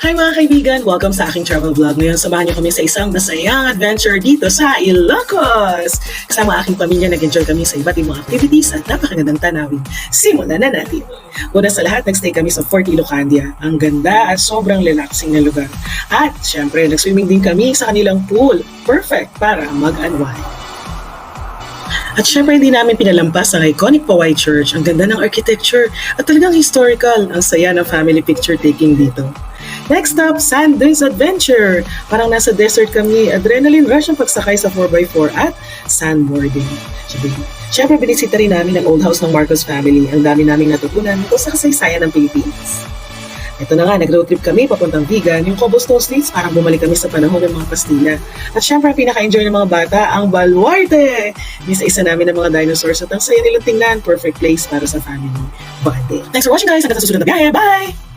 Hi mga kaibigan! Welcome sa aking travel vlog. Ngayon, samahan niyo kami sa isang masayang adventure dito sa Ilocos. Kasama aking pamilya, nag-enjoy kami sa iba't ibang activities at napakagandang tanawin. Simulan na natin! Una sa lahat, nag-stay kami sa Fort Ilocandia. Ang ganda at sobrang relaxing na lugar. At syempre, nag-swimming din kami sa kanilang pool. Perfect para mag-unwind. At syempre hindi namin pinalampas ang iconic Poway Church. Ang ganda ng architecture at talagang historical. Ang saya ng family picture taking dito. Next up, Sand Dunes Adventure. Parang nasa desert kami, adrenaline rush ang pagsakay sa 4x4 at sandboarding. Syempre binisita rin namin ang old house ng Marcos family. Ang dami naming natutunan ito sa kasaysayan ng Pilipinas. Ito na nga, nag-road trip kami papuntang Vigan, yung cobblestone streets, parang bumalik kami sa panahon ng mga Kastila. At syempre, ang pinaka-enjoy ng mga bata, ang Baluarte! Isa-isa namin ng mga dinosaurs at ang saya nilang tingnan, perfect place para sa family bonding. Thanks for watching guys, hanggang sa susunod na biyahe, bye!